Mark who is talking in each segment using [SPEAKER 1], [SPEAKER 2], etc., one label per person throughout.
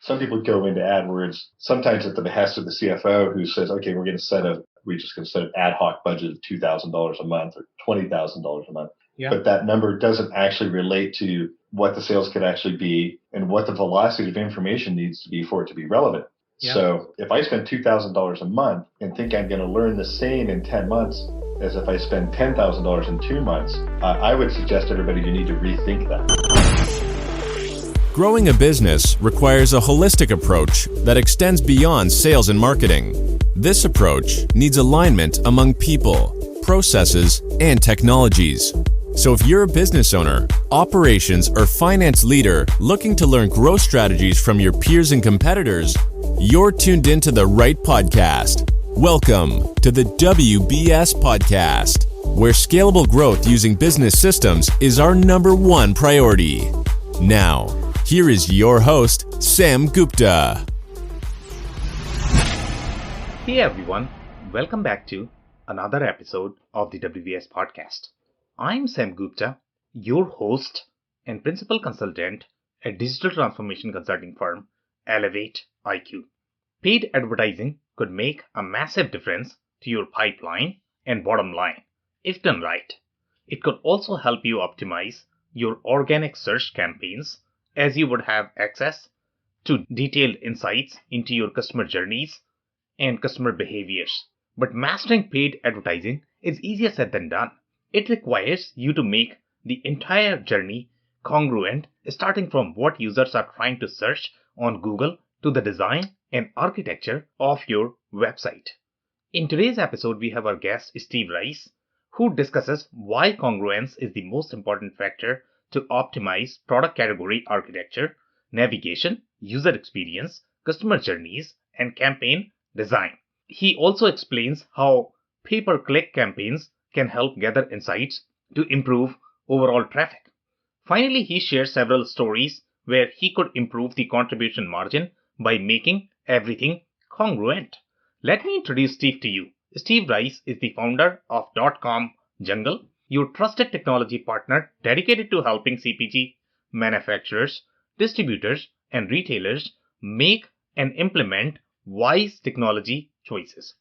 [SPEAKER 1] some people go into AdWords sometimes at the behest of the CFO who says, okay, we're just going to set an ad hoc budget of $2,000 a month or $20,000 a month.
[SPEAKER 2] Yeah.
[SPEAKER 1] But that number doesn't actually relate to what the sales could actually be and what the velocity of information needs to be for it to be relevant.
[SPEAKER 2] Yeah.
[SPEAKER 1] So if I spend $2,000 a month and think I'm going to learn the same in 10 months as if I spend $10,000 in 2 months, I would suggest everybody you need to rethink that.
[SPEAKER 3] Growing a business requires a holistic approach that extends beyond sales and marketing. This approach needs alignment among people, processes, and technologies. So if you're a business owner, operations, or finance leader looking to learn growth strategies from your peers and competitors, you're tuned into the right podcast. Welcome to the WBS Podcast, where scalable growth using business systems is our #1 priority. Now, here is your host, Sam Gupta.
[SPEAKER 2] Hey everyone, welcome back to another episode of the WBS Podcast. I'm Sam Gupta, your host and principal consultant at digital transformation consulting firm Elevate IQ. Paid advertising could make a massive difference to your pipeline and bottom line if done right. It could also help you optimize your organic search campaigns, as you would have access to detailed insights into your customer journeys and customer behaviors. But mastering paid advertising is easier said than done. It requires you to make the entire journey congruent, starting from what users are trying to search on Google to the design and architecture of your website. In today's episode, we have our guest, Steve Rice, who discusses why congruence is the most important factor to optimize product category architecture, navigation, user experience, customer journeys, and campaign design. He also explains how pay-per-click campaigns can help gather insights to improve overall traffic. Finally, he shares several stories where he could improve the contribution margin by making everything congruent. Let me introduce Steve to you. Steve Rice is the founder of .com Jungle, your trusted technology partner dedicated to helping CPG manufacturers, distributors, and retailers make and implement wise technology choices.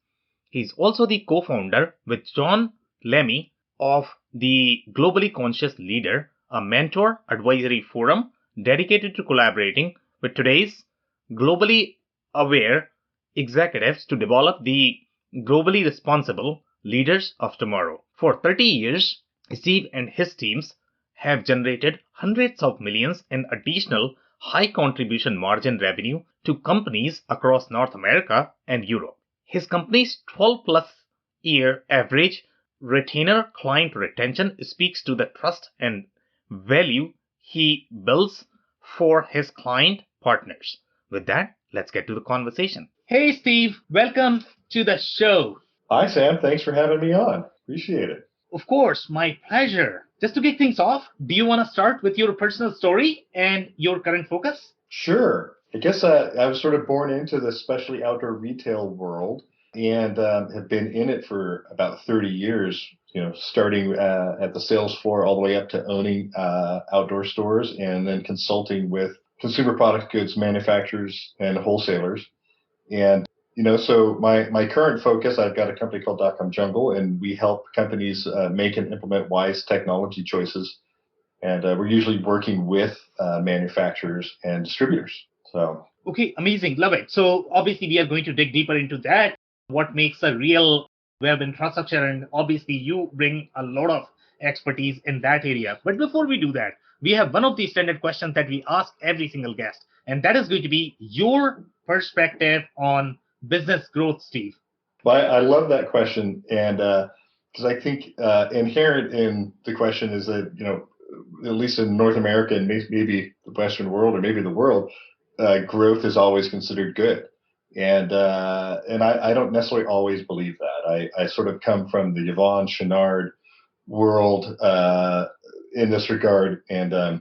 [SPEAKER 2] He's also the co-founder with John Lemmy of the Globally Conscious Leader, a mentor advisory forum dedicated to collaborating with today's globally aware executives to develop the globally responsible leaders of tomorrow. For 30 years, Steve and his teams have generated hundreds of millions in additional high contribution margin revenue to companies across North America and Europe. His company's 12-plus year average retainer client retention speaks to the trust and value he builds for his client partners. With that, let's get to the conversation. Hey, Steve, welcome to the show.
[SPEAKER 1] Hi, Sam. Thanks for having me on. Appreciate it.
[SPEAKER 2] Of course, my pleasure. Just to kick things off, do you want to start with your personal story and your current focus?
[SPEAKER 1] Sure. I guess I was sort of born into the specialty outdoor retail world and have been in it for about 30 years, starting at the sales floor all the way up to owning outdoor stores and then consulting with consumer product goods manufacturers and wholesalers. And, so my current focus, I've got a company called .com Jungle, and we help companies make and implement wise technology choices. And we're usually working with manufacturers and distributors. So.
[SPEAKER 2] Okay, amazing. Love it. So obviously we are going to dig deeper into that. What makes a real web infrastructure? And obviously you bring a lot of expertise in that area. But before we do that, we have one of the standard questions that we ask every single guest. And that is going to be your perspective on business growth, Steve.
[SPEAKER 1] Well, I love that question. And because I think inherent in the question is that, at least in North America and maybe the Western world or maybe the world, growth is always considered good. And I don't necessarily always believe that. I sort of come from the Yvon Chouinard world in this regard. And I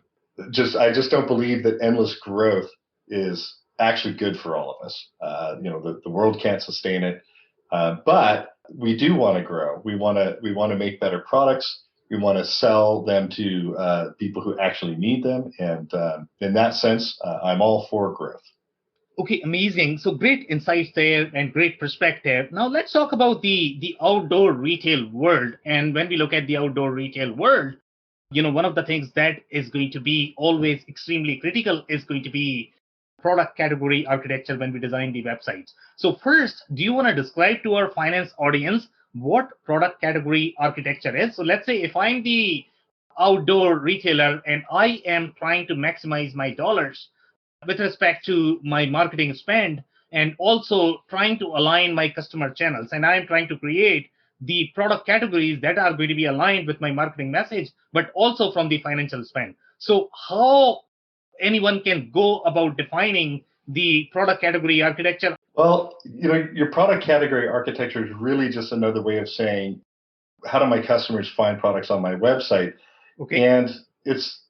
[SPEAKER 1] just don't believe that endless growth is actually good for all of us. The world can't sustain it. But we do want to grow. We want to make better products. We want to sell them to people who actually need them. And in that sense, I'm all for growth.
[SPEAKER 2] Okay, amazing. So great insights there and great perspective. Now let's talk about the outdoor retail world. And when we look at the outdoor retail world, one of the things that is going to be always extremely critical is going to be product category architecture when we design the websites. So first, do you want to describe to our finance audience what product category architecture is? So let's say if I'm the outdoor retailer and I am trying to maximize my dollars with respect to my marketing spend and also trying to align my customer channels, and I'm trying to create the product categories that are going to be aligned with my marketing message but also from the financial spend. So how anyone can go about defining the product category architecture?
[SPEAKER 1] Well, your product category architecture is really just another way of saying, how do my customers find products on my website?
[SPEAKER 2] Okay.
[SPEAKER 1] And it's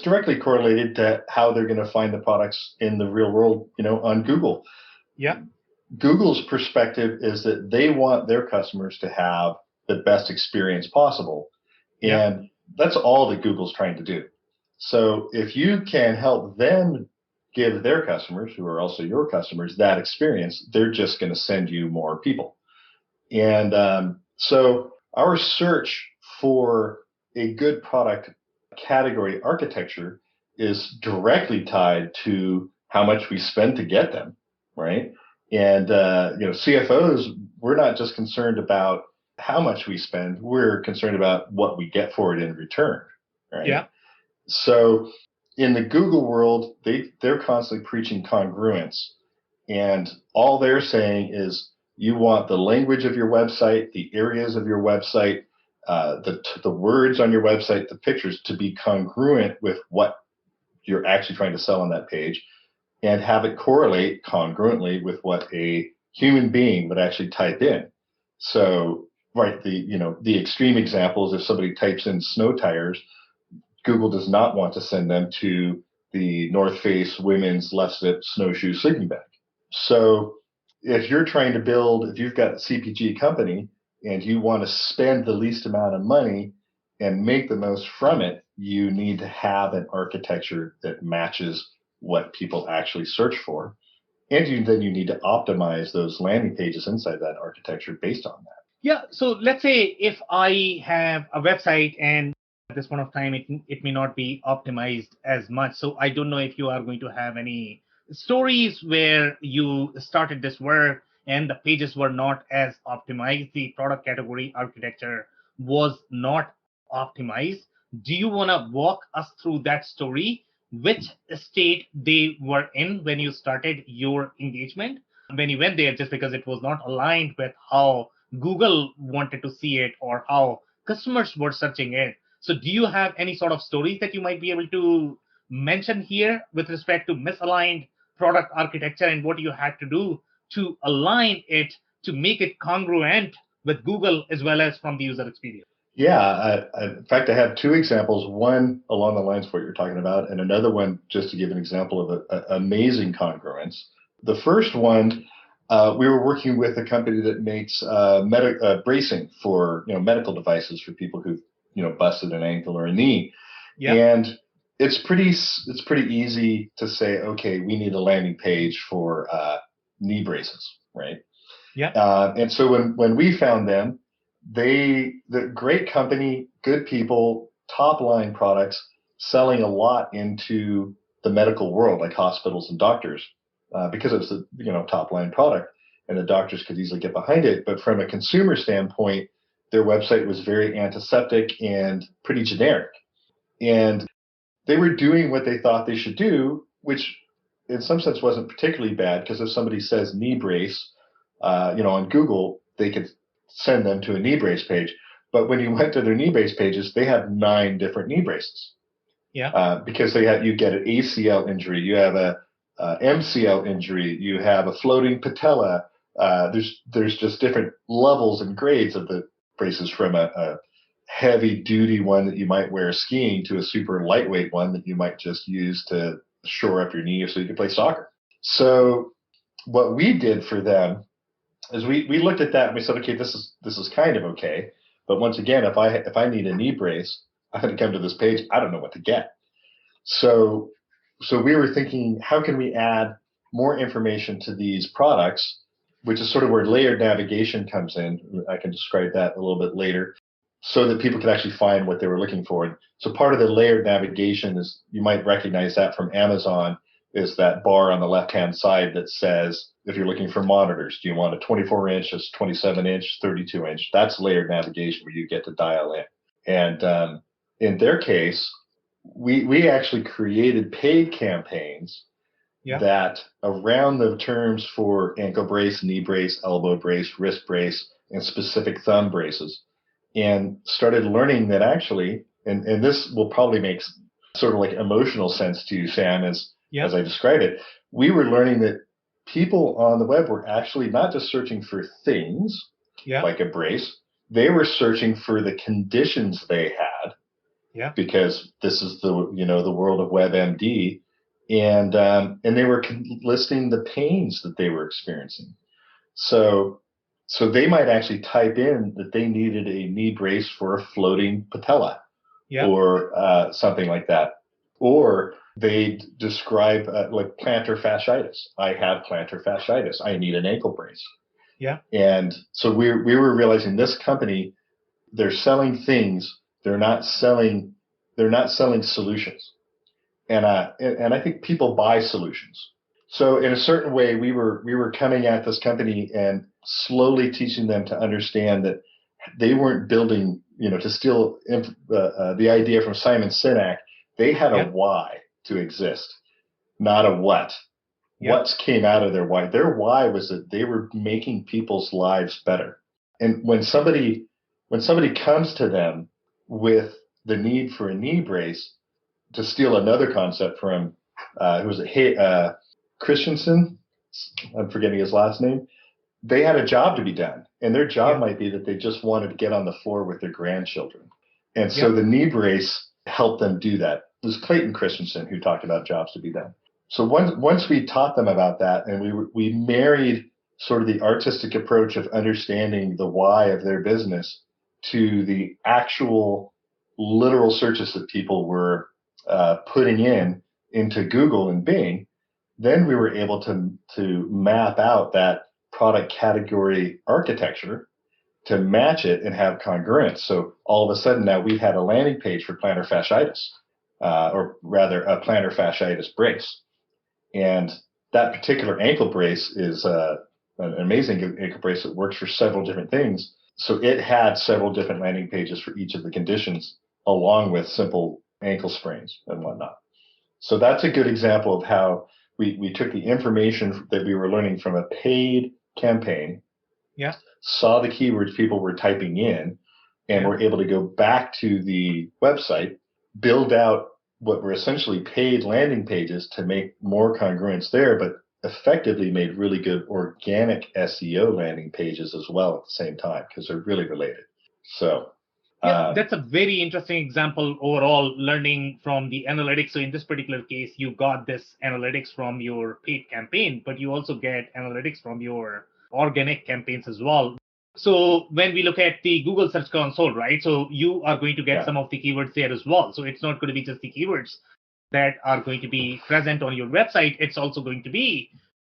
[SPEAKER 1] directly correlated to how they're going to find the products in the real world, on Google.
[SPEAKER 2] Yeah.
[SPEAKER 1] Google's perspective is that they want their customers to have the best experience possible.
[SPEAKER 2] Yeah.
[SPEAKER 1] And that's all that Google's trying to do. So if you can help them give their customers, who are also your customers, that experience, they're just going to send you more people. And so our search for a good product category architecture is directly tied to how much we spend to get them, right? And CFOs, we're not just concerned about how much we spend; we're concerned about what we get for it in return, right?
[SPEAKER 2] Yeah.
[SPEAKER 1] So in the Google world, they're constantly preaching congruence, and all they're saying is you want the language of your website, the areas of your website, the words on your website, the pictures to be congruent with what you're actually trying to sell on that page, and have it correlate congruently with what a human being would actually type in. So, right, the extreme example is if somebody types in snow tires, Google does not want to send them to the North Face women's left zip snowshoe sleeping bag. So if you're trying to if you've got a CPG company and you want to spend the least amount of money and make the most from it, you need to have an architecture that matches what people actually search for. And then you need to optimize those landing pages inside that architecture based on that.
[SPEAKER 2] Yeah. So let's say if I have a website and at this point of time, it may not be optimized as much. So I don't know if you are going to have any stories where you started this work and the pages were not as optimized, the product category architecture was not optimized. Do you want to walk us through that story? Which state they were in when you started your engagement? When you went there, just because it was not aligned with how Google wanted to see it or how customers were searching it. So do you have any sort of stories that you might be able to mention here with respect to misaligned product architecture and what you had to do to align it to make it congruent with Google as well as from the user experience?
[SPEAKER 1] Yeah, in fact, I have two examples, one along the lines of what you're talking about, and another one just to give an example of amazing congruence. The first one, we were working with a company that makes bracing for medical devices for people who've busted an ankle or a knee.
[SPEAKER 2] Yeah.
[SPEAKER 1] And it's pretty easy to say, okay, we need a landing page for knee braces, right?
[SPEAKER 2] Yeah.
[SPEAKER 1] And so when we found them, the great company, good people, top line products, selling a lot into the medical world, like hospitals and doctors, because it's a top line product, and the doctors could easily get behind it. But from a consumer standpoint, their website was very antiseptic and pretty generic, and they were doing what they thought they should do, which in some sense wasn't particularly bad, because if somebody says knee brace, on Google, they could send them to a knee brace page. But when you went to their knee brace pages, they have 9 different knee braces.
[SPEAKER 2] Yeah.
[SPEAKER 1] Because you get an ACL injury, you have a MCL injury, you have a floating patella. There's just different levels and grades of the braces, from a heavy duty one that you might wear skiing to a super lightweight one that you might just use to shore up your knee so you can play soccer. So what we did for them is we looked at that and we said, okay, this is kind of okay. But once again, if I need a knee brace, I'm going to come to this page. I don't know what to get. So we were thinking, how can we add more information to these products, which is sort of where layered navigation comes in. I can describe that a little bit later, so that people could actually find what they were looking for. And so part of the layered navigation is, you might recognize that from Amazon, is that bar on the left-hand side that says, if you're looking for monitors, do you want a 24-inch, a 27-inch, 32-inch? That's layered navigation where you get to dial in. And in their case, we actually created paid campaigns that around the terms for ankle brace, knee brace, elbow brace, wrist brace, and specific thumb braces, and started learning that actually, and this will probably make sort of like emotional sense to you, Sam, as I described it, we were learning that people on the web were actually not just searching for things like a brace, they were searching for the conditions they had, because this is the world of WebMD, and they were listing the pains that they were experiencing. So they might actually type in that they needed a knee brace for a floating patella, or something like that. Or they describe like plantar fasciitis. I have plantar fasciitis. I need an ankle brace. And so we were realizing this company, they're selling things. They're not selling solutions. And I think people buy solutions. So in a certain way, we were coming at this company and slowly teaching them to understand that they weren't building, to steal the idea from Simon Sinek, they had a why to exist, not a what. What came out of their why? Their why was that they were making people's lives better. And when somebody comes to them with the need for a knee brace, to steal another concept from, who was it? Christensen, I'm forgetting his last name. They had a job to be done, and their job might be that they just wanted to get on the floor with their grandchildren. And so the knee brace helped them do that. It was Clayton Christensen who talked about jobs to be done. So once we taught them about that, and we married sort of the artistic approach of understanding the why of their business to the actual literal searches that people were putting into Google and Bing, then we were able to map out that product category architecture to match it and have congruence. So all of a sudden now we've had a landing page for plantar fasciitis, or rather a plantar fasciitis brace. And that particular ankle brace is an amazing ankle brace that works for several different things. So it had several different landing pages for each of the conditions, along with simple ankle sprains and whatnot. So that's a good example of how we took the information that we were learning from a paid campaign, saw the keywords people were typing in, and were able to go back to the website, build out what were essentially paid landing pages to make more congruence there, but effectively made really good organic SEO landing pages as well at the same time, because they're really related. So
[SPEAKER 2] that's a very interesting example overall, learning from the analytics. So in this particular case, you got this analytics from your paid campaign, but you also get analytics from your organic campaigns as well. So when we look at the Google Search Console, right, so you are going to get some of the keywords there as well. So it's not going to be just the keywords that are going to be present on your website. It's also going to be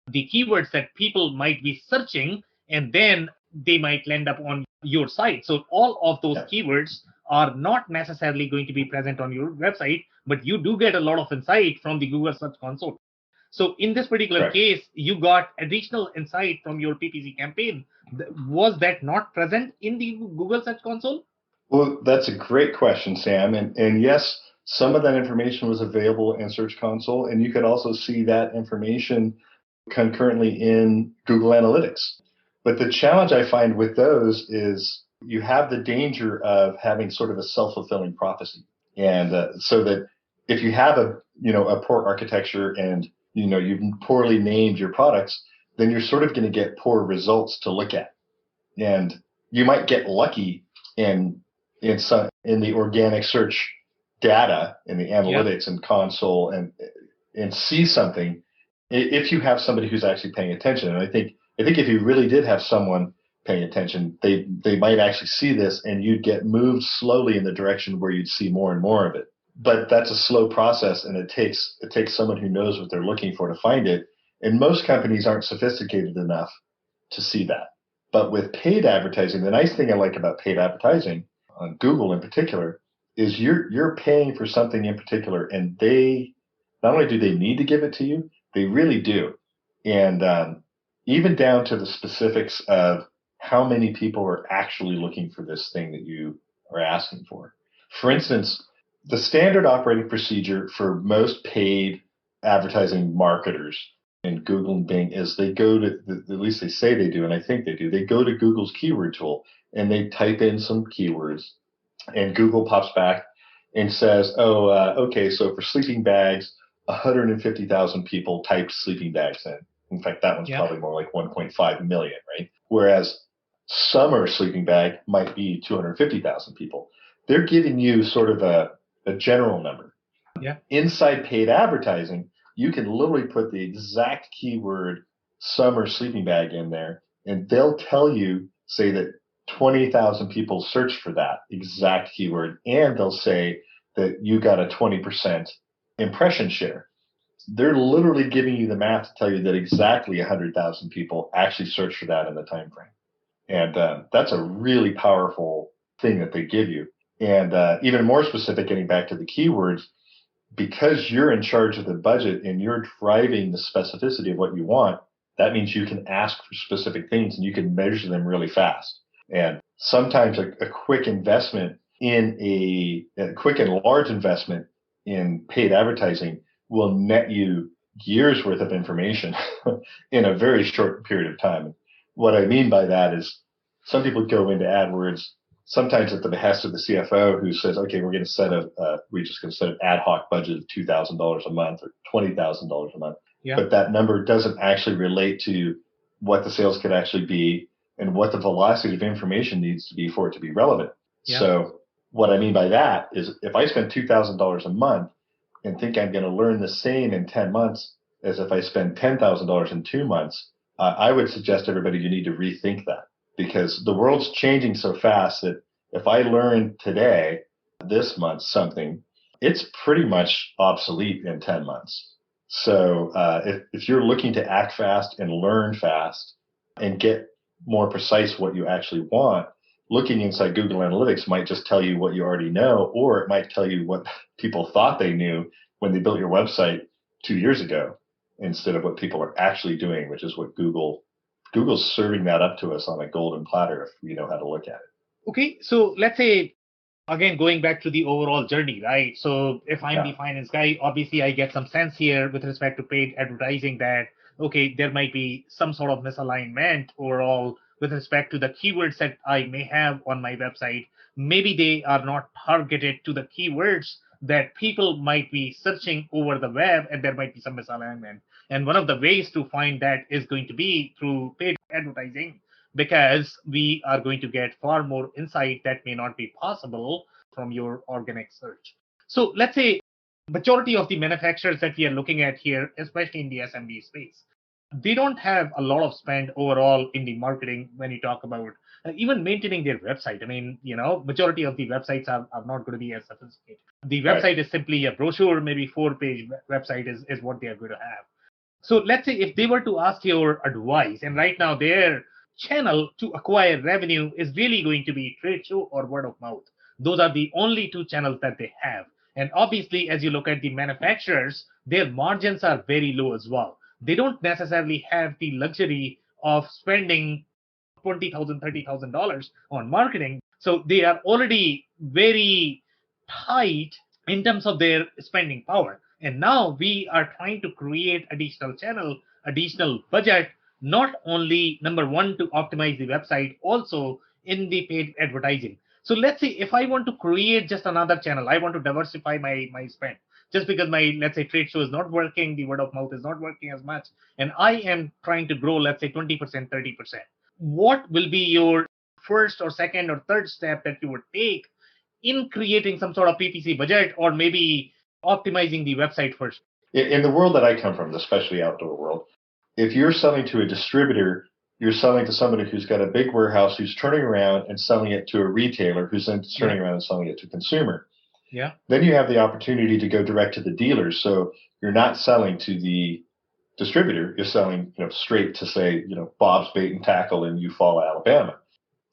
[SPEAKER 2] the keywords that people might be searching, and then they might land up on your site. So all of those keywords are not necessarily going to be present on your website, but you do get a lot of insight from the Google Search Console. So in this particular case, you got additional insight from your PPC campaign. Was that not present in the Google Search Console?
[SPEAKER 1] Well, that's a great question, Sam. And yes, some of that information was available in Search Console, and you could also see that information concurrently in Google Analytics. But the challenge I find with those is you have the danger of having sort of a self-fulfilling prophecy. And so that if you have a poor architecture and you've poorly named your products, then you're sort of going to get poor results to look at. And you might get lucky in the organic search data in the analytics and console and see something if you have somebody who's actually paying attention. And I think if you really did have someone paying attention, they might actually see this, and you'd get moved slowly in the direction where you'd see more and more of it. But that's a slow process, and it takes someone who knows what they're looking for to find it. And most companies aren't sophisticated enough to see that. But with paid advertising, the nice thing I like about paid advertising on Google in particular is you're paying for something in particular, and they not only do they need to give it to you, they really do. And even down to the specifics of how many people are actually looking for this thing that you are asking for. For instance, the standard operating procedure for most paid advertising marketers in Google and Bing is they go to, at least they say they do, and I think they do, they go to Google's keyword tool and they type in some keywords, and Google pops back and says, oh, okay, so for sleeping bags, 150,000 people typed sleeping bags in. In fact, that one's probably more like 1.5 million, right? Whereas summer sleeping bag might be 250,000 people. They're giving you sort of a general number.
[SPEAKER 2] Yeah.
[SPEAKER 1] Inside paid advertising, you can literally put the exact keyword summer sleeping bag in there, and they'll tell you, say that 20,000 people search for that exact keyword, and they'll say that you got a 20% impression share. They're literally giving you the math to tell you that exactly 100,000 people actually search for that in the time frame. And that's a really powerful thing that they give you. And even more specific, getting back to the keywords, because you're in charge of the budget and you're driving the specificity of what you want, that means you can ask for specific things and you can measure them really fast. And sometimes a quick investment in a quick and large investment in paid advertising will net you years worth of information in a very short period of time. What I mean by that is some people go into AdWords sometimes at the behest of the CFO, who says, okay, we're just going to set an ad hoc budget of $2,000 a month or $20,000 a month. Yeah. But that number doesn't actually relate to what the sales could actually be and what the velocity of information needs to be for it to be relevant. Yeah. So what I mean by that is if I spend $2,000 a month and think I'm going to learn the same in 10 months as if I spend $10,000 in 2 months, I would suggest everybody you need to rethink that, because the world's changing so fast that if I learn today, this month, something, it's pretty much obsolete in 10 months. So if you're looking to act fast and learn fast and get more precise what you actually want, looking inside Google Analytics might just tell you what you already know, or it might tell you what people thought they knew when they built your website 2 years ago, instead of what people are actually doing, which is what Google's serving that up to us on a golden platter if we know how to look at it.
[SPEAKER 2] Okay, so let's say, again, going back to the overall journey, right? So if I'm the finance guy, obviously I get some sense here with respect to paid advertising that, okay, there might be some sort of misalignment overall with respect to the keywords that I may have on my website. Maybe they are not targeted to the keywords that people might be searching over the web, and there might be some misalignment. And one of the ways to find that is going to be through paid advertising, because we are going to get far more insight that may not be possible from your organic search. So let's say majority of the manufacturers that we are looking at here, especially in the SMB space, they don't have a lot of spend overall in the marketing when you talk about even maintaining their website. I mean, majority of the websites are not going to be as sophisticated. The website is simply a brochure, maybe 4-page website is what they are going to have. So let's say if they were to ask your advice, and right now their channel to acquire revenue is really going to be trade show or word of mouth. Those are the only two channels that they have. And obviously, as you look at the manufacturers, their margins are very low as well. They don't necessarily have the luxury of spending $20,000, $30,000 on marketing. So they are already very tight in terms of their spending power. And now we are trying to create additional channel, additional budget, not only, number one, to optimize the website, also in the paid advertising. So let's say if I want to create just another channel, I want to diversify my spend. Just because my, let's say, trade show is not working, the word of mouth is not working as much, and I am trying to grow, let's say, 20%, 30%. What will be your first or second or third step that you would take in creating some sort of PPC budget, or maybe optimizing the website first?
[SPEAKER 1] In the world that I come from, the specialty outdoor world, if you're selling to a distributor, you're selling to somebody who's got a big warehouse who's turning around and selling it to a retailer who's then turning around and selling it to a consumer.
[SPEAKER 2] Yeah.
[SPEAKER 1] Then you have the opportunity to go direct to the dealers. So you're not selling to the distributor is selling, straight to say, Bob's Bait and Tackle in Eufaula, Alabama.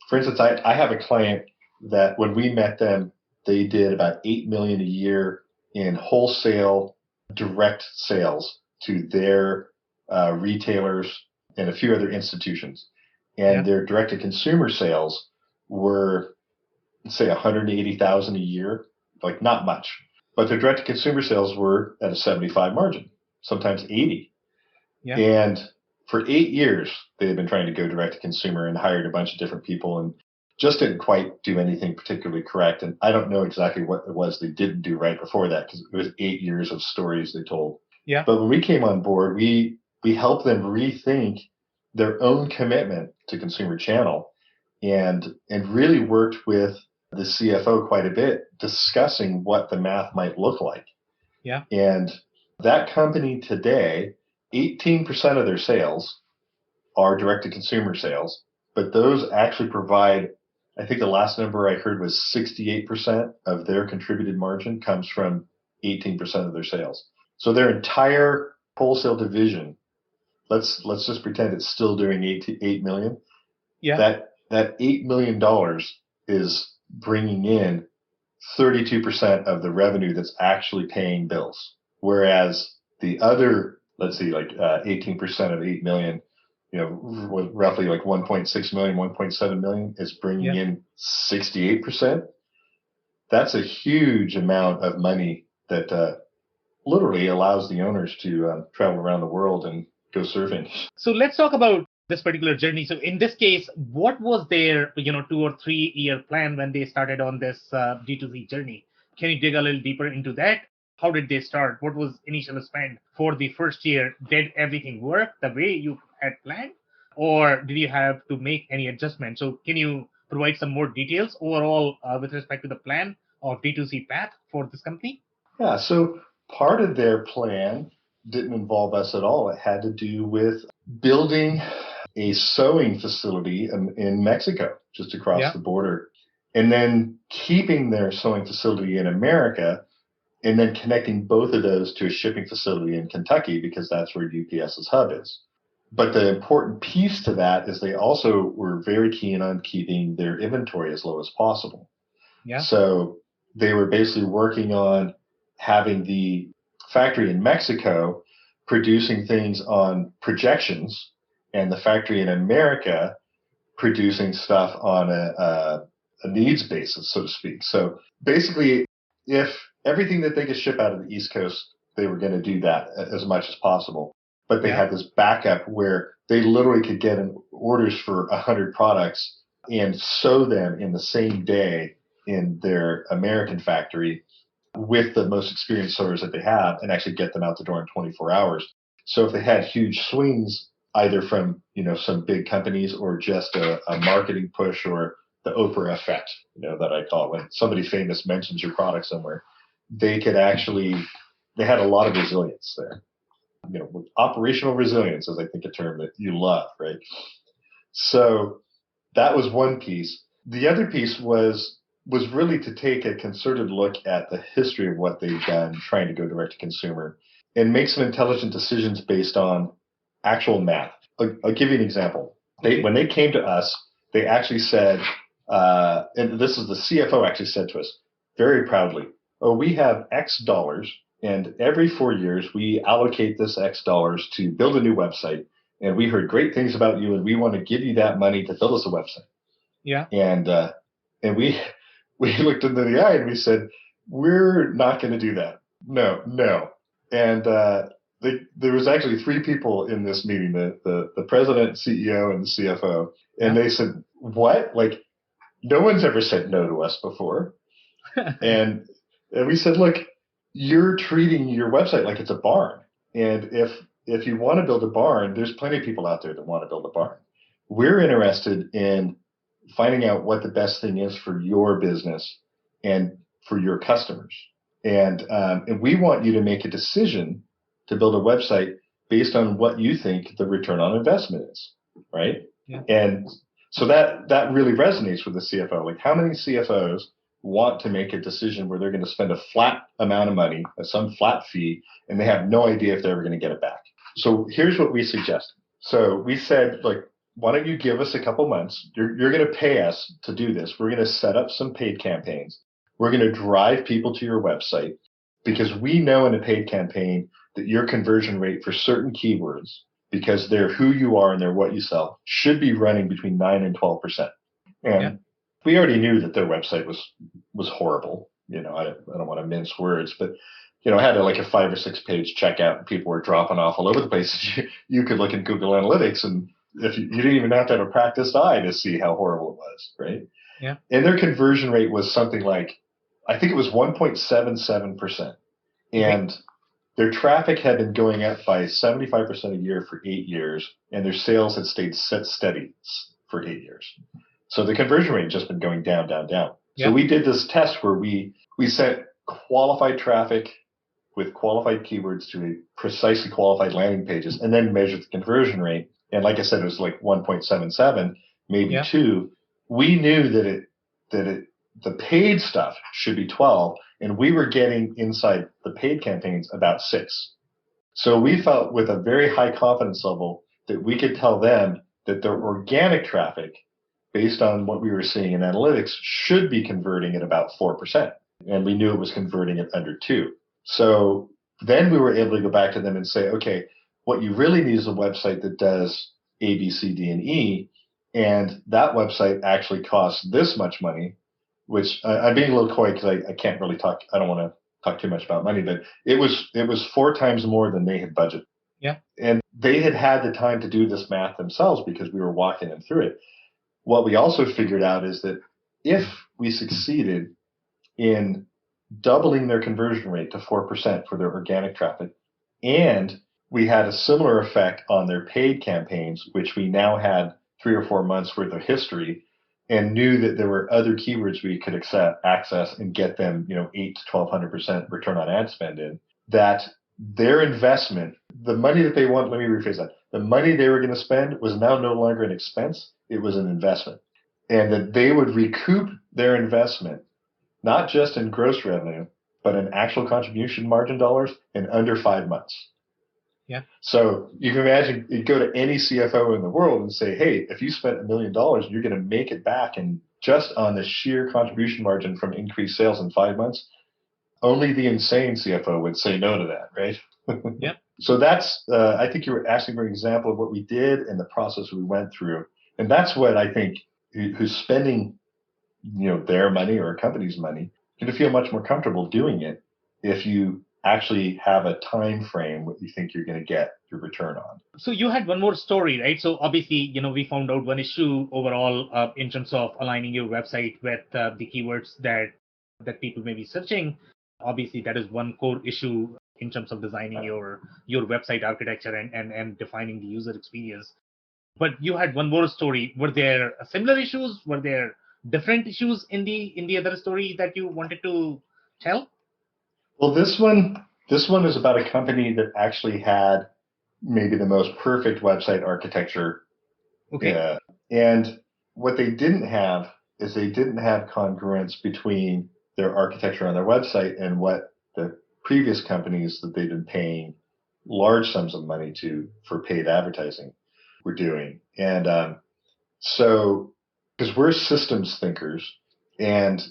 [SPEAKER 1] For instance, I have a client that when we met them, they did about $8 million a year in wholesale direct sales to their retailers and a few other institutions. And their direct to consumer sales were, say, $180,000 a year, like not much. But their direct to consumer sales were at a 75 margin, sometimes 80.
[SPEAKER 2] Yeah.
[SPEAKER 1] And for 8 years, they had been trying to go direct to consumer and hired a bunch of different people and just didn't quite do anything particularly correct. And I don't know exactly what it was they didn't do right before that, because it was 8 years of stories they told.
[SPEAKER 2] Yeah.
[SPEAKER 1] But when we came on board, we helped them rethink their own commitment to consumer channel and really worked with the CFO quite a bit, discussing what the math might look like.
[SPEAKER 2] Yeah.
[SPEAKER 1] And that company today, 18% of their sales are direct to consumer sales, but those actually provide, I think the last number I heard was 68% of their contributed margin comes from 18% of their sales. So their entire wholesale division, let's just pretend it's still doing $8 million.
[SPEAKER 2] Yeah.
[SPEAKER 1] That $8 million is bringing in 32% of the revenue that's actually paying bills. Whereas the other, let's see, like 18% of 8 million, roughly like 1.6 million, 1.7 million is bringing in 68%. That's a huge amount of money that literally allows the owners to travel around the world and go surfing.
[SPEAKER 2] So let's talk about this particular journey. So in this case, what was their 2 or 3 year plan when they started on this D2C journey? Can you dig a little deeper into that? How did they start? What was initial spend for the first year? Did everything work the way you had planned? Or did you have to make any adjustments? So can you provide some more details overall with respect to the plan of D2C path for this company?
[SPEAKER 1] Yeah, so part of their plan didn't involve us at all. It had to do with building a sewing facility in Mexico, just across the border, and then keeping their sewing facility in America, and then connecting both of those to a shipping facility in Kentucky, because that's where UPS's hub is. But the important piece to that is they also were very keen on keeping their inventory as low as possible.
[SPEAKER 2] Yeah.
[SPEAKER 1] So they were basically working on having the factory in Mexico producing things on projections, and the factory in America producing stuff on a needs basis, so to speak. So basically, if everything that they could ship out of the East Coast, they were going to do that as much as possible. But they had this backup where they literally could get orders for 100 products and sew them in the same day in their American factory with the most experienced sewers that they have, and actually get them out the door in 24 hours. So if they had huge swings, either from some big companies or just a marketing push or the Oprah effect, that I call it, when somebody famous mentions your product somewhere, they had a lot of resilience there. Operational resilience is, I think, a term that you love, right? So that was one piece. The other piece was really to take a concerted look at the history of what they've done trying to go direct to consumer and make some intelligent decisions based on actual math. I'll give you an example. When they came to us, they actually said, and this is the CFO actually said to us very proudly, we have X dollars, and every 4 years we allocate this X dollars to build a new website. And we heard great things about you, and we want to give you that money to build us a website.
[SPEAKER 2] Yeah.
[SPEAKER 1] And we looked into the eye and we said, we're not going to do that. No. And there was actually 3 people in this meeting, the president, CEO, and the CFO. And they said, what? Like, no one's ever said no to us before. and we said, look, you're treating your website like it's a barn. And if you want to build a barn, there's plenty of people out there that want to build a barn. We're interested in finding out what the best thing is for your business and for your customers. And we want you to make a decision to build a website based on what you think the return on investment is, right?
[SPEAKER 2] Yeah.
[SPEAKER 1] And so that really resonates with the CFO. Like, how many CFOs want to make a decision where they're going to spend a flat amount of money, some flat fee, and they have no idea if they're ever going to get it back? So here's what we suggested. So we said, like, why don't you give us a couple months? You're going to pay us to do this. We're going to set up some paid campaigns. We're going to drive people to your website because we know in a paid campaign that your conversion rate for certain keywords, because they're who you are and they're what you sell, should be running between 9 and 12%. And we already knew that their website was horrible. You know, I don't want to mince words, but you know, I had like a 5 or 6 page checkout and people were dropping off all over the place. You could look in Google Analytics and if you didn't even have to have a practiced eye to see how horrible it was, right?
[SPEAKER 2] Yeah.
[SPEAKER 1] And their conversion rate was something like, I think it was 1.77%. And their traffic had been going up by 75% a year for 8 years, and their sales had stayed steady for 8 years. So the conversion rate had just been going down, down, down.
[SPEAKER 2] Yeah.
[SPEAKER 1] So we did this test where we sent qualified traffic with qualified keywords to precisely qualified landing pages and then measured the conversion rate. And like I said, it was like 1.77, maybe 2. We knew that the paid stuff should be 12, and we were getting inside the paid campaigns about 6. So we felt with a very high confidence level that we could tell them that their organic traffic, based on what we were seeing in analytics, should be converting at about 4%. And we knew it was converting at under 2. So then we were able to go back to them and say, okay, what you really need is a website that does A, B, C, D, and E. And that website actually costs this much money, which I'm being a little coy because I can't really talk. I don't want to talk too much about money, but it was 4 times more than they had budgeted.
[SPEAKER 2] Yeah.
[SPEAKER 1] And they had the time to do this math themselves because we were walking them through it. What we also figured out is that if we succeeded in doubling their conversion rate to 4% for their organic traffic, and we had a similar effect on their paid campaigns, which we now had 3 or 4 months worth of history, and knew that there were other keywords we could access and get them, 8 to 1,200% return on ad spend in, that their investment, the money that they want, let me rephrase that, the money they were going to spend was now no longer an expense, it was an investment. And that they would recoup their investment, not just in gross revenue, but in actual contribution margin dollars in under 5 months.
[SPEAKER 2] Yeah.
[SPEAKER 1] So you can imagine you go to any CFO in the world and say, hey, if you spent $1 million, you're going to make it back. And just on the sheer contribution margin from increased sales in 5 months, only the insane CFO would say no to that, right?
[SPEAKER 2] Yeah.
[SPEAKER 1] So that's, I think you were asking for an example of what we did and the process we went through. And that's what I think who's spending, their money or a company's money, going to feel much more comfortable doing it if you actually have a time frame what you think you're going to get your return on.
[SPEAKER 2] So you had one more story, right? So obviously, we found out one issue overall in terms of aligning your website with the keywords that people may be searching. Obviously, that is one core issue in terms of designing your website architecture and defining the user experience. But you had one more story. Were there similar issues? Were there different issues in the other story that you wanted to tell?
[SPEAKER 1] Well, this one is about a company that actually had maybe the most perfect website architecture.
[SPEAKER 2] Okay.
[SPEAKER 1] And what they didn't have is they didn't have congruence between their architecture on their website and what the previous companies that they've been paying large sums of money to for paid advertising were doing. And so, because we're systems thinkers, and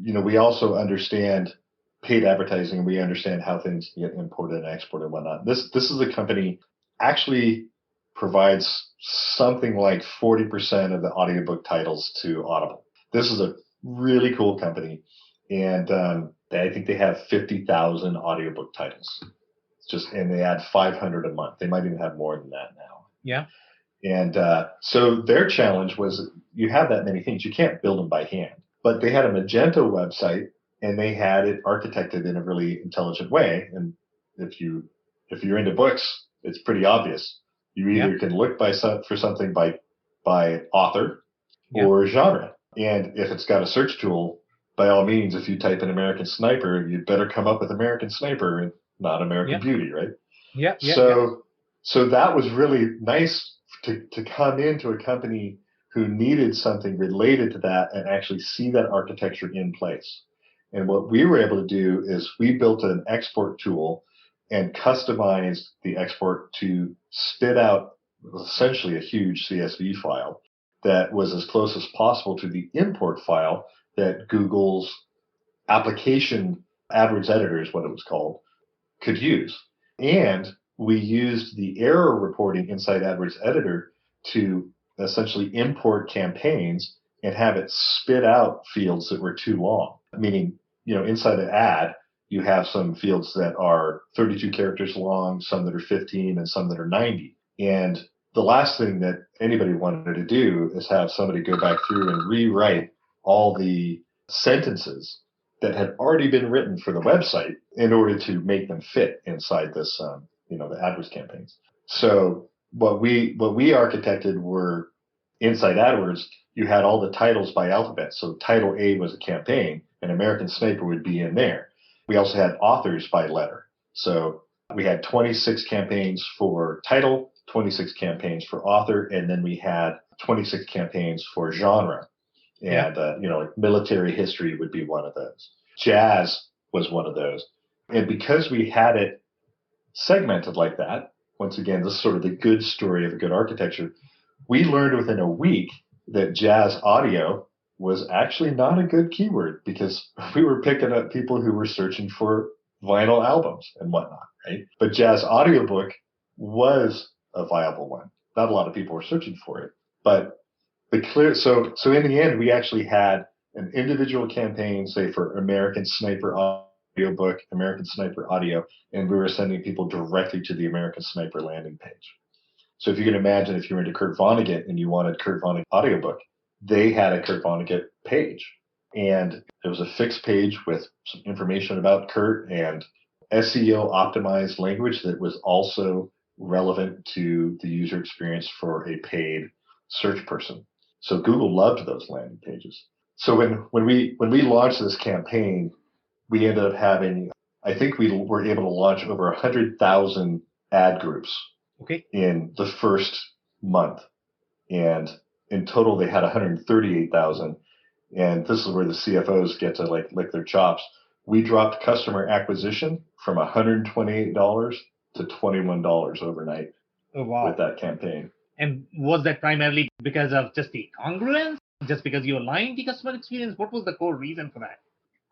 [SPEAKER 1] we also understand paid advertising, we understand how things get imported and exported and whatnot. This is a company actually provides something like 40% of the audiobook titles to Audible. This is a really cool company, and I think they have 50,000 audiobook titles. And they add 500 a month. They might even have more than that now.
[SPEAKER 2] Yeah.
[SPEAKER 1] And so their challenge was you have that many things. You can't build them by hand. But they had a Magento website, and they had it architected in a really intelligent way. And if you're into books, it's pretty obvious. You either can look for something by author or genre. And if it's got a search tool, by all means, if you type in American Sniper, you'd better come up with American Sniper and not American Beauty, right?
[SPEAKER 2] Yeah.
[SPEAKER 1] So that was really nice to come into a company who needed something related to that and actually see that architecture in place. And what we were able to do is we built an export tool, and customized the export to spit out essentially a huge CSV file that was as close as possible to the import file that Google's application AdWords editor is what it was called, could use. And we used the error reporting inside AdWords editor to essentially import campaigns and have it spit out fields that were too long. Meaning, inside an ad, you have some fields that are 32 characters long, some that are 15, and some that are 90. And the last thing that anybody wanted to do is have somebody go back through and rewrite all the sentences that had already been written for the website in order to make them fit inside this, the AdWords campaigns. So what we architected were inside AdWords, you had all the titles by alphabet. So title A was a campaign, and American Sniper would be in there. We also had authors by letter. So we had 26 campaigns for title, 26 campaigns for author, and then we had 26 campaigns for genre. And, military history would be one of those. Jazz was one of those. And because we had it segmented like that, once again, this is sort of the good story of a good architecture, we learned within a week that jazz audio was actually not a good keyword because we were picking up people who were searching for vinyl albums and whatnot, right? But jazz audiobook was a viable one. Not a lot of people were searching for it, but so in the end, we actually had an individual campaign, say for American Sniper audiobook, American Sniper audio, and we were sending people directly to the American Sniper landing page. So if you can imagine if you were into Kurt Vonnegut and you wanted Kurt Vonnegut audiobook, they had a Kurt Vonnegut page. And it was a fixed page with some information about Kurt and SEO optimized language that was also relevant to the user experience for a paid search person. So Google loved those landing pages. So when we launched this campaign, we ended up having, I think we were able to launch over 100,000 ad groups in the first month. And in total, they had 138,000. And this is where the CFOs get to lick their chops. We dropped customer acquisition from $128 to $21 overnight with that campaign.
[SPEAKER 2] And was that primarily because of just the congruence? Just because you aligned the customer experience? What was the core reason for that?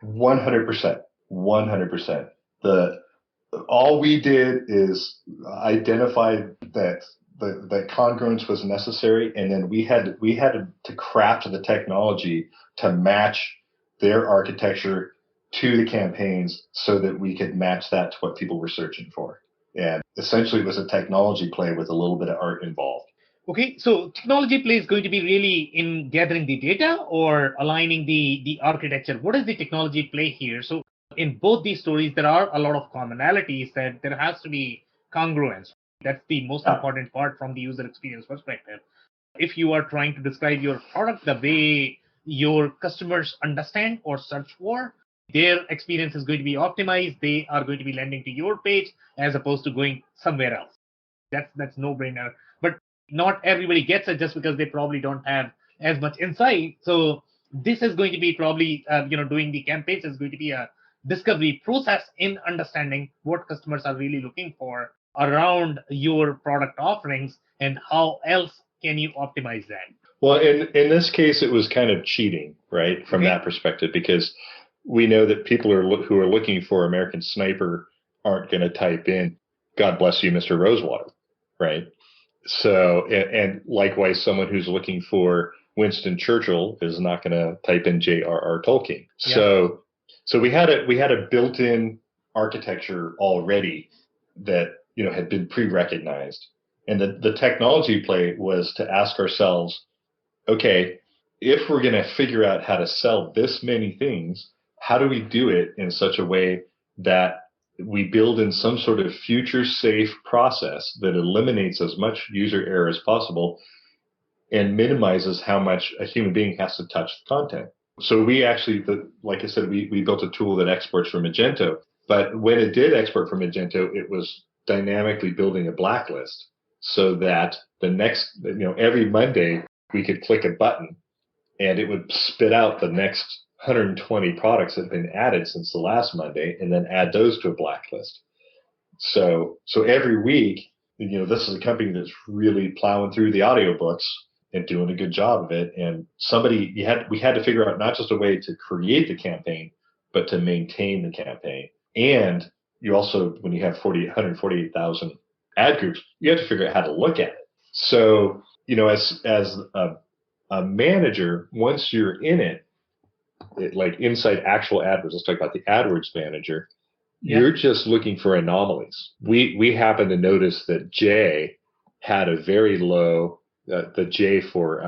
[SPEAKER 1] 100%. 100%. All we did is identify that congruence was necessary, and then we had to craft the technology to match their architecture to the campaigns so that we could match that to what people were searching for. And essentially, it was a technology play with a little bit of art involved.
[SPEAKER 2] Okay, so technology play is going to be really in gathering the data or aligning the architecture. What is the technology play here? So in both these stories, there are a lot of commonalities that there has to be congruence. That's the most important part from the user experience perspective. If you are trying to describe your product the way your customers understand or search for, their experience is going to be optimized. They are going to be landing to your page as opposed to going somewhere else. That's no-brainer. But not everybody gets it just because they probably don't have as much insight. So this is going to be probably, doing the campaigns is going to be a discovery process in understanding what customers are really looking for around your product offerings and how else can you optimize that.
[SPEAKER 1] Well, in this case, it was kind of cheating, right, from that perspective, because we know that people who are looking for American Sniper aren't going to type in, God bless you, Mr. Rosewater, right? So, and likewise, someone who's looking for Winston Churchill is not going to type in J.R.R. Tolkien. Yeah. So we had a built-in architecture already that had been pre-recognized, and the technology play was to ask ourselves, okay, if we're going to figure out how to sell this many things, how do we do it in such a way that we build in some sort of future safe process that eliminates as much user error as possible and minimizes how much a human being has to touch the content. So we actually, like I said, we built a tool that exports from Magento. But when it did export from Magento, it was dynamically building a blacklist so that the next, every Monday we could click a button and it would spit out the next 120 products that have been added since the last Monday and then add those to a blacklist. So every week, this is a company that's really plowing through the audiobooks and doing a good job of it. And we had to figure out not just a way to create the campaign, but to maintain the campaign. And you also, when you have 148,000 ad groups, you have to figure out how to look at it. So, as a manager, once you're in it, like inside actual AdWords, let's talk about the AdWords manager. You're just looking for anomalies. We happen to notice that J had a very low, the J for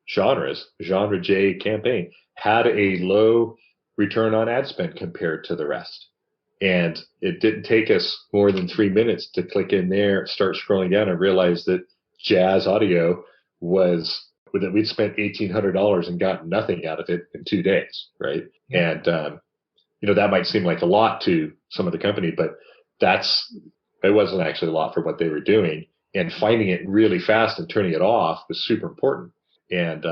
[SPEAKER 1] genre J campaign had a low return on ad spend compared to the rest. And it didn't take us more than 3 minutes to click in there, start scrolling down, and realize that Jazz Audio that we'd spent $1,800 and got nothing out of it in 2 days, right? Yeah. And that might seem like a lot to some of the company, but it wasn't actually a lot for what they were doing. And finding it really fast and turning it off was super important. And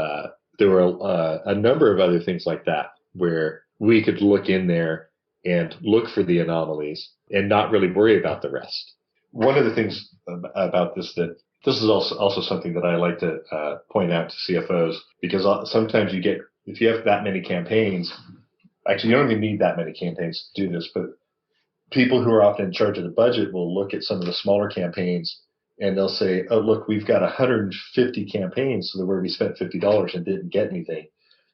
[SPEAKER 1] there were a number of other things like that where we could look in there and look for the anomalies and not really worry about the rest. One of the things about this is also something that I like to point out to CFOs, because sometimes if you have that many campaigns, actually you don't even need that many campaigns to do this, but people who are often in charge of the budget will look at some of the smaller campaigns and they'll say, oh, look, we've got 150 campaigns where we spent $50 and didn't get anything.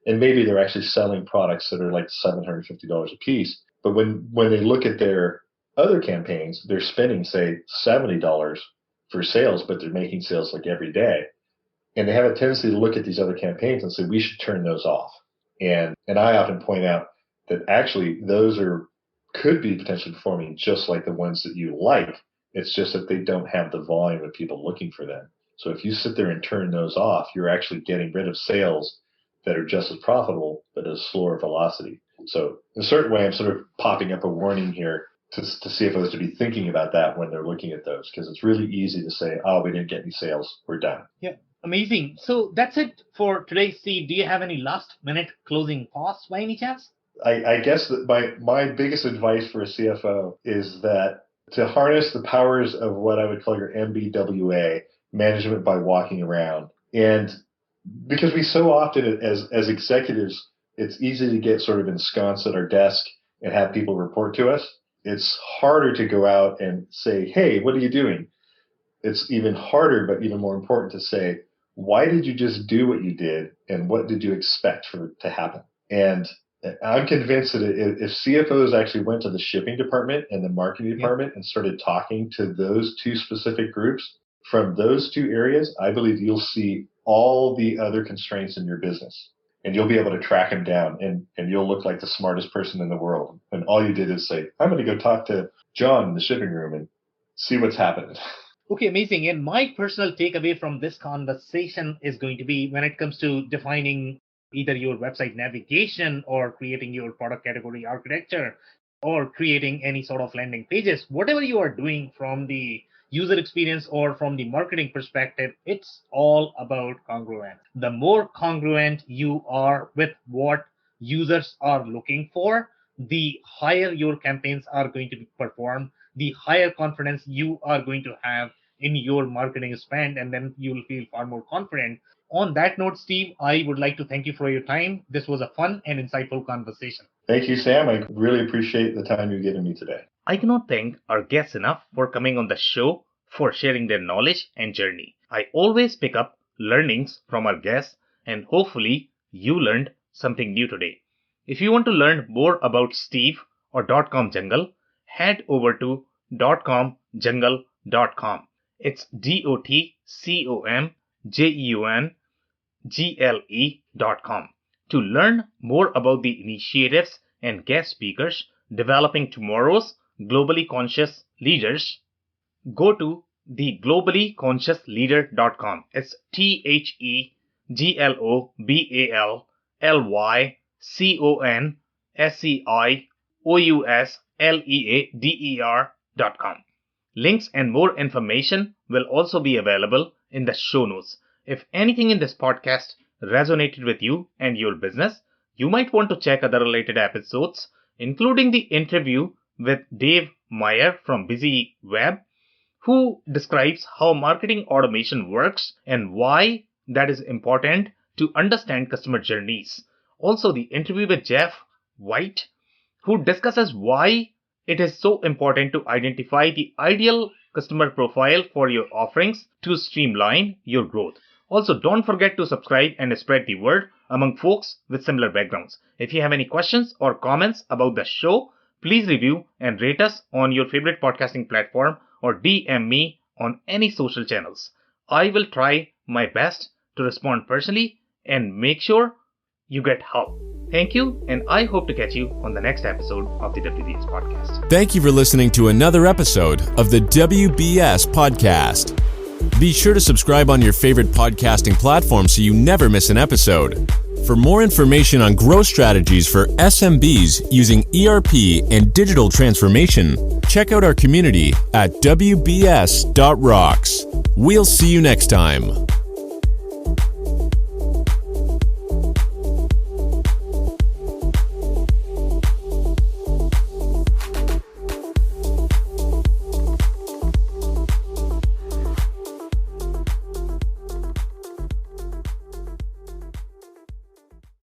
[SPEAKER 1] And maybe they're actually selling products that are like $750 a piece. But when they look at their other campaigns, they're spending, say, $70 for sales, but they're making sales like every day. And they have a tendency to look at these other campaigns and say, we should turn those off. And I often point out that actually those could be potentially performing just like the ones that you like. It's just that they don't have the volume of people looking for them. So if you sit there and turn those off, you're actually getting rid of sales that are just as profitable, but at a slower velocity. So in a certain way, I'm sort of popping up a warning here to CFOs to be thinking about that when they're looking at those, because it's really easy to say, oh, we didn't get any sales, we're done.
[SPEAKER 2] Yeah, amazing. So that's it for today, Steve. Do you have any last minute closing thoughts by any chance?
[SPEAKER 1] I guess that my biggest advice for a CFO is that to harness the powers of what I would call your MBWA, management by walking around. And because we so often as executives, it's easy to get sort of ensconced at our desk and have people report to us. It's harder to go out and say, hey, what are you doing? It's even harder, but even more important to say, why did you just do what you did? And what did you expect to happen? And I'm convinced that if CFOs actually went to the shipping department and the marketing department and started talking to those two specific groups from those two areas, I believe you'll see all the other constraints in your business. And you'll be able to track them down, and you'll look like the smartest person in the world. And all you did is say, I'm going to go talk to John in the shipping room and see what's happening.
[SPEAKER 2] Okay, amazing. And my personal takeaway from this conversation is going to be when it comes to defining either your website navigation or creating your product category architecture or creating any sort of landing pages, whatever you are doing from the user experience or from the marketing perspective, it's all about congruent. The more congruent you are with what users are looking for, the higher your campaigns are going to perform, the higher confidence you are going to have in your marketing spend, and then you'll feel far more confident. On that note, Steve, I would like to thank you for your time. This was a fun and insightful conversation.
[SPEAKER 1] Thank you, Sam. I really appreciate the time you've given me today.
[SPEAKER 2] I cannot thank our guests enough for coming on the show, for sharing their knowledge and journey. I always pick up learnings from our guests, and hopefully you learned something new today. If you want to learn more about Steve or .com Jungle, head over to .comjungle.com. It's DOTCOMJEUNGLE.com to learn more about the initiatives and guest speakers developing tomorrow's globally conscious leaders. Go to the globallyconsciousleader.com. It's TheGloballyConsciousLeader.com. Links and more information will also be available in the show notes. If anything in this podcast resonated with you and your business, you might want to check other related episodes, including the interview with Dave Meyer from Busy Web, who describes how marketing automation works and why that is important to understand customer journeys. Also, the interview with Jeff White, who discusses why it is so important to identify the ideal customer profile for your offerings to streamline your growth. Also, don't forget to subscribe and spread the word among folks with similar backgrounds. If you have any questions or comments about the show, please review and rate us on your favorite podcasting platform or DM me on any social channels. I will try my best to respond personally and make sure you get help. Thank you, and I hope to catch you on the next episode of the WBS Podcast.
[SPEAKER 3] Thank you for listening to another episode of the WBS Podcast. Be sure to subscribe on your favorite podcasting platform so you never miss an episode. For more information on growth strategies for SMBs using ERP and digital transformation, check out our community at WBS.rocks. We'll see you next time.